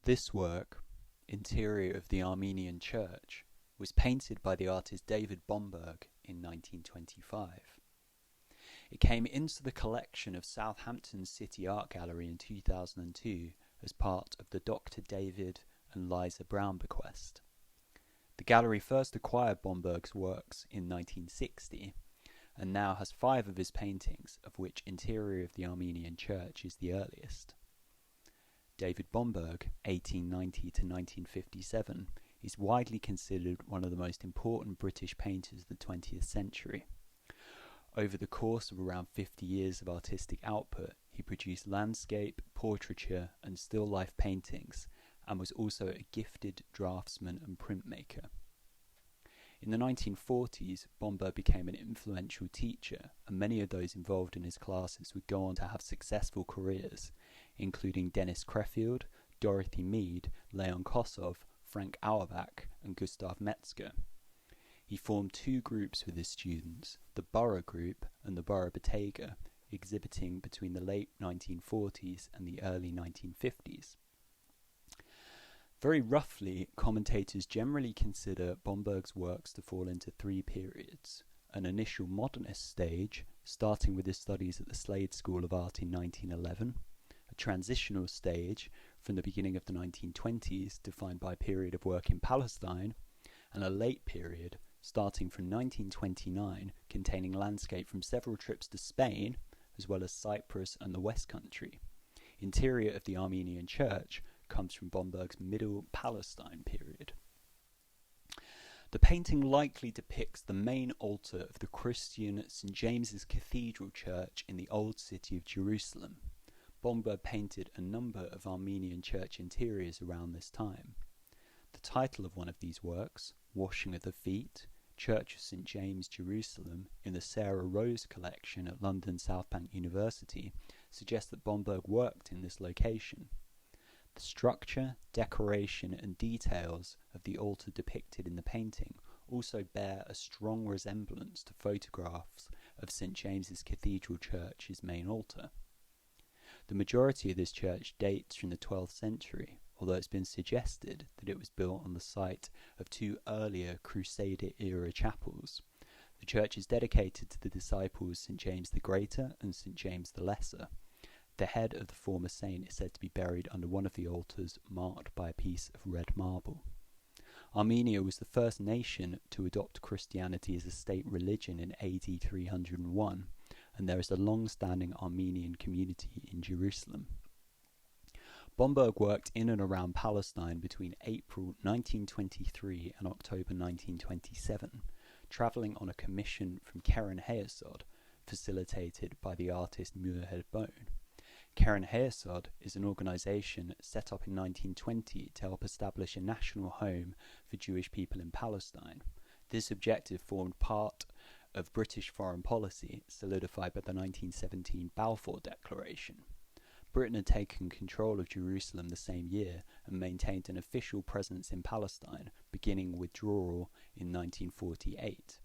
This work, Interior of the Armenian Church, was painted by the artist David Bomberg in 1925. It came into the collection of Southampton City Art Gallery in 2002 as part of the Dr. David and Liza Brown bequest. The gallery first acquired Bomberg's works in 1960 and now has 5 of his paintings, of which Interior of the Armenian Church is the earliest. David Bomberg, 1890 to 1957, is widely considered one of the most important British painters of the 20th century. Over the course of around 50 years of artistic output, he produced landscape, portraiture, and still life paintings, and was also a gifted draftsman and printmaker. In the 1940s, Bomberg became an influential teacher, and many of those involved in his classes would go on to have successful careers, including Dennis Crefeld, Dorothy Mead, Leon Kossoff, Frank Auerbach, and Gustav Metzger. He formed 2 groups with his students, the Borough Group and the Borough Bottega, exhibiting between the late 1940s and the early 1950s. Very roughly, commentators generally consider Bomberg's works to fall into 3 periods: an initial modernist stage, starting with his studies at the Slade School of Art in 1911, a transitional stage from the beginning of the 1920s, defined by a period of work in Palestine, and a late period, starting from 1929, containing landscape from several trips to Spain, as well as Cyprus and the West Country. Interior of the Armenian Church comes from Bomberg's Middle Palestine period. The painting likely depicts the main altar of the Christian St. James's Cathedral Church in the Old City of Jerusalem. Bomberg painted a number of Armenian church interiors around this time. The title of one of these works, Washing of the Feet, Church of St. James, Jerusalem, in the Sarah Rose collection at London South Bank University, suggests that Bomberg worked in this location. The structure, decoration, and details of the altar depicted in the painting also bear a strong resemblance to photographs of St. James's Cathedral Church's main altar. The majority of this church dates from the 12th century, although it's been suggested that it was built on the site of 2 earlier Crusader-era chapels. The church is dedicated to the disciples St. James the Greater and St. James the Lesser. The head of the former saint is said to be buried under one of the altars, marked by a piece of red marble. Armenia was the first nation to adopt Christianity as a state religion in AD 301, and there is a long-standing Armenian community in Jerusalem. Bomberg worked in and around Palestine between April 1923 and October 1927, travelling on a commission from Keren Hayesod, facilitated by the artist Muirhead Bone. Keren Hayesod is an organisation set up in 1920 to help establish a national home for Jewish people in Palestine. This objective formed part of British foreign policy, solidified by the 1917 Balfour Declaration. Britain had taken control of Jerusalem the same year and maintained an official presence in Palestine, beginning withdrawal in 1948.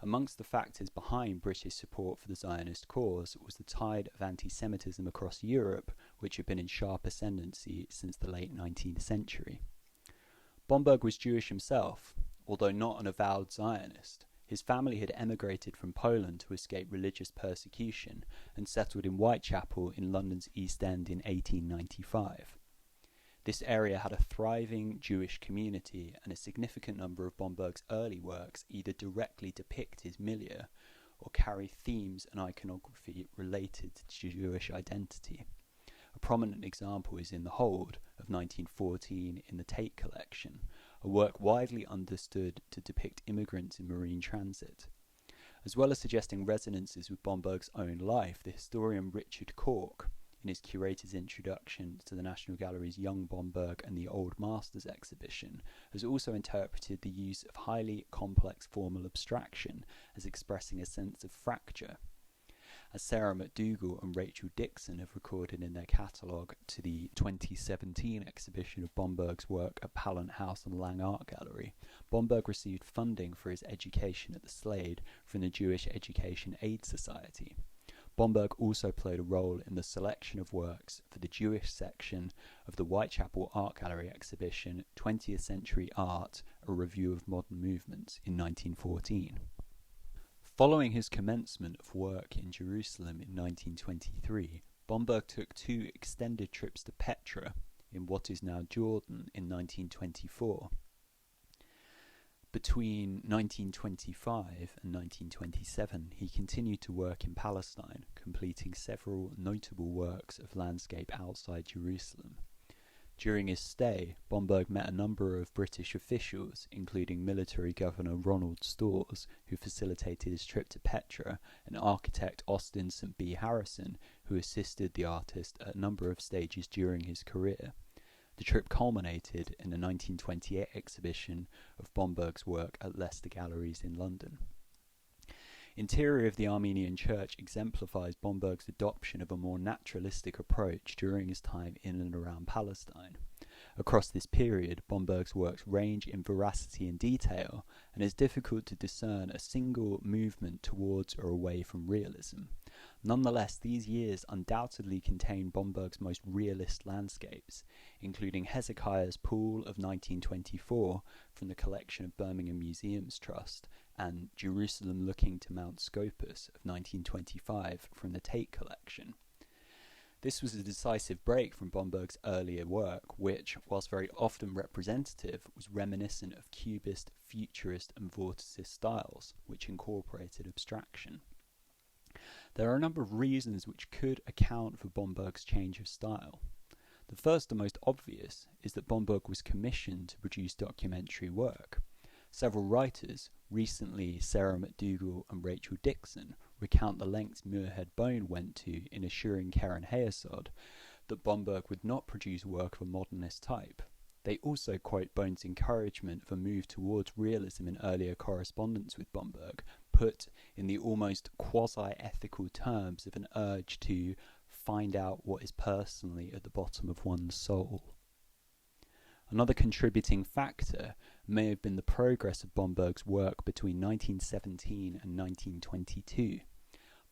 Amongst the factors behind British support for the Zionist cause was the tide of anti-Semitism across Europe, which had been in sharp ascendancy since the late 19th century. Bomberg was Jewish himself, although not an avowed Zionist. His family had emigrated from Poland to escape religious persecution and settled in Whitechapel in London's East End in 1895. This area had a thriving Jewish community, and a significant number of Bomberg's early works either directly depict his milieu or carry themes and iconography related to Jewish identity. A prominent example is In the Hold of 1914 in the Tate collection, a work widely understood to depict immigrants in marine transit. As well as suggesting resonances with Bomberg's own life, the historian Richard Cork, in his curator's introduction to the National Gallery's Young Bomberg and the Old Masters exhibition, has also interpreted the use of highly complex formal abstraction as expressing a sense of fracture. As Sarah McDougall and Rachel Dixon have recorded in their catalogue to the 2017 exhibition of Bomberg's work at Pallant House and Lang Art Gallery, Bomberg received funding for his education at the Slade from the Jewish Education Aid Society. Bomberg also played a role in the selection of works for the Jewish section of the Whitechapel Art Gallery exhibition 20th Century Art, a Review of Modern Movements in 1914. Following his commencement of work in Jerusalem in 1923, Bomberg took 2 extended trips to Petra, in what is now Jordan, in 1924. Between 1925 and 1927, he continued to work in Palestine, completing several notable works of landscape outside Jerusalem. During his stay, Bomberg met a number of British officials, including military governor Ronald Stores, who facilitated his trip to Petra, and architect Austin St. B. Harrison, who assisted the artist at a number of stages during his career. The trip culminated in the 1928 exhibition of Bomberg's work at Leicester Galleries in London. Interior of the Armenian church exemplifies Bomberg's adoption of a more naturalistic approach during his time in and around Palestine. Across this period, Bomberg's works range in veracity and detail, and it is difficult to discern a single movement towards or away from realism. Nonetheless, these years undoubtedly contain Bomberg's most realist landscapes, including Hezekiah's Pool of 1924 from the collection of Birmingham Museums Trust, and Jerusalem Looking to Mount Scopus of 1925 from the Tate collection. This was a decisive break from Bomberg's earlier work, which, whilst very often representative, was reminiscent of Cubist, Futurist and Vorticist styles, which incorporated abstraction. There are a number of reasons which could account for Bomberg's change of style. The first and most obvious is that Bomberg was commissioned to produce documentary work. Several writers, recently Sarah McDougall and Rachel Dixon, recount the lengths Muirhead Bone went to in assuring Karen Hayesod that Bomberg would not produce work of a modernist type. They also quote Bone's encouragement of a move towards realism in earlier correspondence with Bomberg, put in the almost quasi-ethical terms of an urge to find out what is personally at the bottom of one's soul. Another contributing factor may have been the progress of Bomberg's work between 1917 and 1922.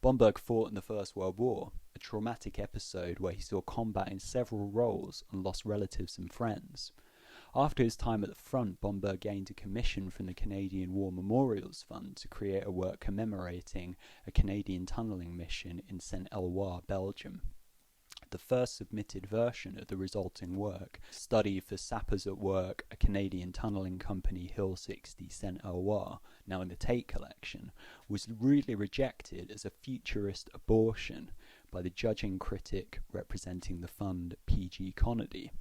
Bomberg fought in the First World War, a traumatic episode where he saw combat in several roles and lost relatives and friends. After his time at the front, Bomberg gained a commission from the Canadian War Memorials Fund to create a work commemorating a Canadian tunnelling mission in Saint-Eloi, Belgium. The first submitted version of the resulting work, Study for Sappers at Work, a Canadian tunnelling company, Hill 60 Saint-Eloi, now in the Tate collection, was rudely rejected as a futurist abortion by the judging critic representing the fund, P.G. Connedy.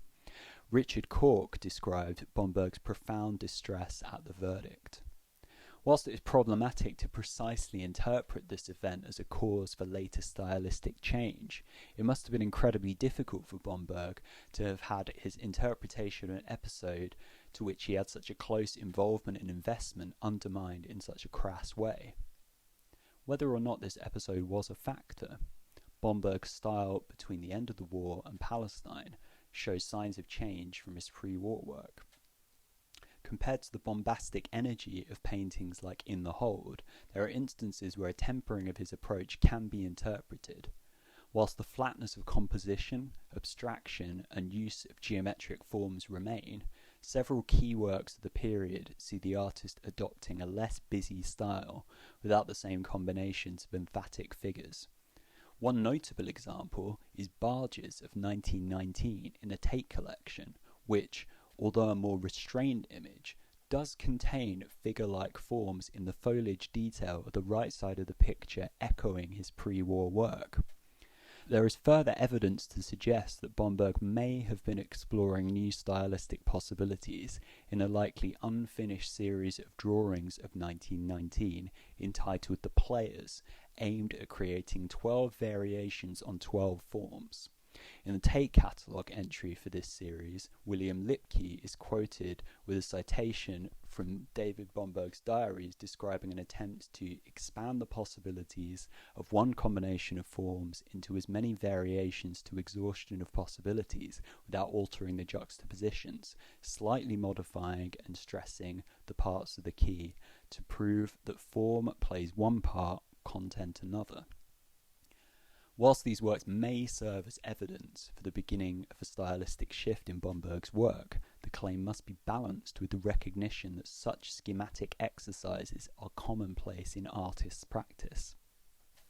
Richard Cork described Bomberg's profound distress at the verdict. Whilst it is problematic to precisely interpret this event as a cause for later stylistic change, it must have been incredibly difficult for Bomberg to have had his interpretation of an episode to which he had such a close involvement and investment undermined in such a crass way. Whether or not this episode was a factor, Bomberg's style between the end of the war and Palestine shows signs of change from his pre-war work. Compared to the bombastic energy of paintings like In the Hold, there are instances where a tempering of his approach can be interpreted. Whilst the flatness of composition, abstraction, and use of geometric forms remain, several key works of the period see the artist adopting a less busy style without the same combinations of emphatic figures. One notable example is Barges of 1919 in the Tate collection, which, although a more restrained image, does contain figure-like forms in the foliage detail of the right side of the picture echoing his pre-war work. There is further evidence to suggest that Bomberg may have been exploring new stylistic possibilities in a likely unfinished series of drawings of 1919 entitled The Players, aimed at creating 12 variations on 12 forms. In the Tate catalogue entry for this series, William Lipke is quoted with a citation from David Bomberg's diaries describing an attempt to expand the possibilities of one combination of forms into as many variations to exhaustion of possibilities without altering the juxtapositions, slightly modifying and stressing the parts of the key to prove that form plays one part, content another. Whilst these works may serve as evidence for the beginning of a stylistic shift in Bomberg's work, the claim must be balanced with the recognition that such schematic exercises are commonplace in artists' practice.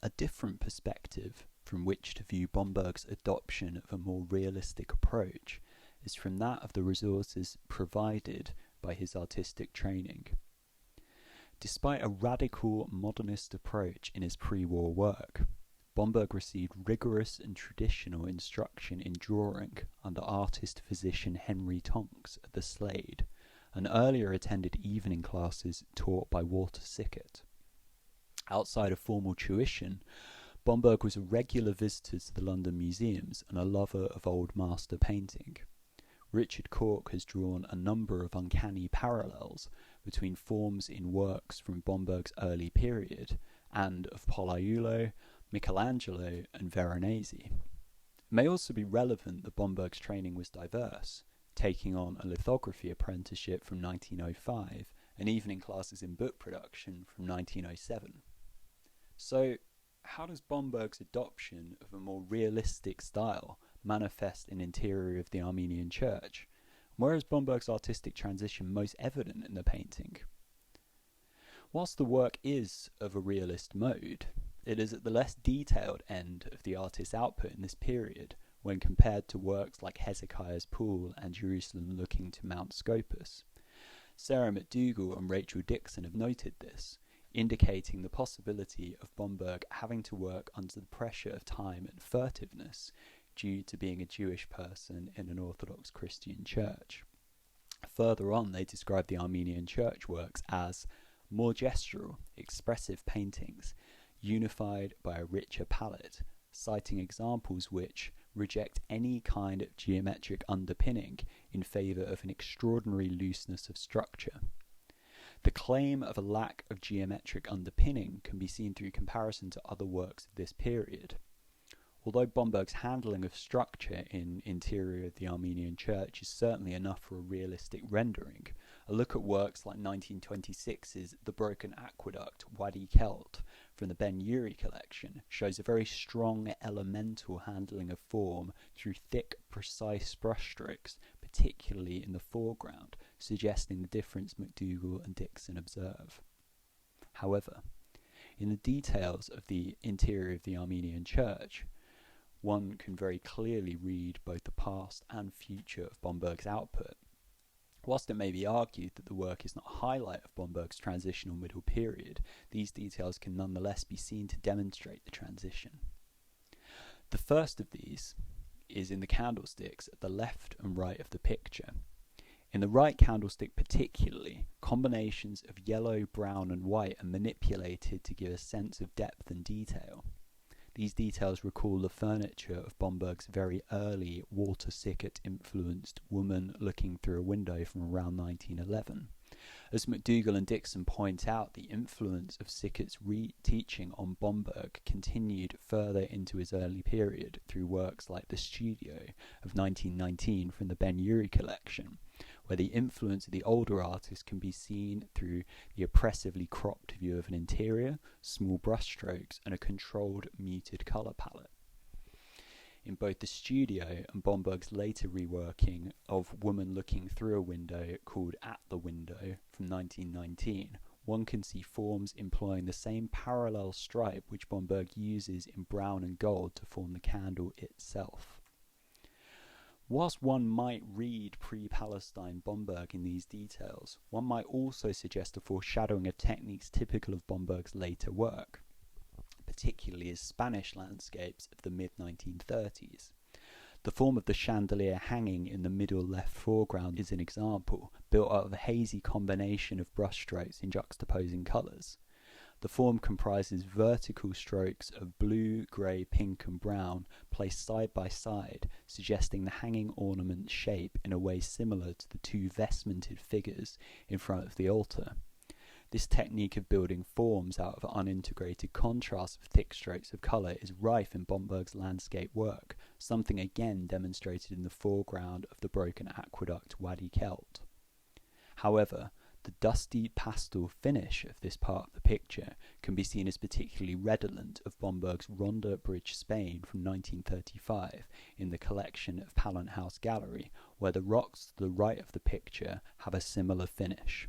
A different perspective from which to view Bomberg's adoption of a more realistic approach is from that of the resources provided by his artistic training. Despite a radical modernist approach in his pre-war work, Bomberg received rigorous and traditional instruction in drawing under artist-physician Henry Tonks at the Slade, and earlier attended evening classes taught by Walter Sickert. Outside of formal tuition, Bomberg was a regular visitor to the London museums and a lover of old master painting. Richard Cork has drawn a number of uncanny parallels between forms in works from Bomberg's early period and of Pollaiuolo, Michelangelo and Veronese. It may also be relevant that Bomberg's training was diverse, taking on a lithography apprenticeship from 1905 and evening classes in book production from 1907. So, how does Bomberg's adoption of a more realistic style manifest in interior of the Armenian church? Where is Bomberg's artistic transition most evident in the painting? Whilst the work is of a realist mode, it is at the less detailed end of the artist's output in this period when compared to works like Hezekiah's Pool and Jerusalem Looking to Mount Scopus. Sarah McDougall and Rachel Dixon have noted this, indicating the possibility of Bomberg having to work under the pressure of time and furtiveness due to being a Jewish person in an Orthodox Christian church. Further on, they describe the Armenian church works as more gestural, expressive paintings, unified by a richer palette, citing examples which reject any kind of geometric underpinning in favour of an extraordinary looseness of structure. The claim of a lack of geometric underpinning can be seen through comparison to other works of this period. Although Bomberg's handling of structure in interior of the Armenian church is certainly enough for a realistic rendering, a look at works like 1926's The Broken Aqueduct, Wadi Kelt, from the Ben Uri collection, shows a very strong elemental handling of form through thick, precise brushstrokes, particularly in the foreground, suggesting the difference McDougall and Dixon observe. However, in the details of the interior of the Armenian church, one can very clearly read both the past and future of Bomberg's output. Whilst it may be argued that the work is not a highlight of Bomberg's transitional middle period, these details can nonetheless be seen to demonstrate the transition. The first of these is in the candlesticks at the left and right of the picture. In the right candlestick particularly, combinations of yellow, brown and white are manipulated to give a sense of depth and detail. These details recall the furniture of Bomberg's very early Walter Sickert-influenced Woman Looking Through a Window from around 1911. As McDougall and Dixon point out, the influence of Sickert's re-teaching on Bomberg continued further into his early period through works like The Studio of 1919 from the Ben Uri collection, where the influence of the older artist can be seen through the oppressively cropped view of an interior, small brushstrokes, and a controlled, muted colour palette. In both The Studio and Bomberg's later reworking of Woman Looking Through a Window called At the Window from 1919, one can see forms employing the same parallel stripe which Bomberg uses in brown and gold to form the candle itself. Whilst one might read pre-Palestine Bomberg in these details, one might also suggest a foreshadowing of techniques typical of Bomberg's later work, particularly his Spanish landscapes of the mid-1930s. The form of the chandelier hanging in the middle left foreground is an example, built out of a hazy combination of brushstrokes in juxtaposing colours. The form comprises vertical strokes of blue, grey, pink and brown placed side by side, suggesting the hanging ornament's shape in a way similar to the two vestmented figures in front of the altar. This technique of building forms out of unintegrated contrasts of thick strokes of colour is rife in Bomberg's landscape work, something again demonstrated in the foreground of the Broken Aqueduct Wadi Kelt. However, The dusty pastel finish of this part of the picture can be seen as particularly redolent of Bomberg's Ronda Bridge, Spain from 1935 in the collection of Pallant House Gallery, where the rocks to the right of the picture have a similar finish.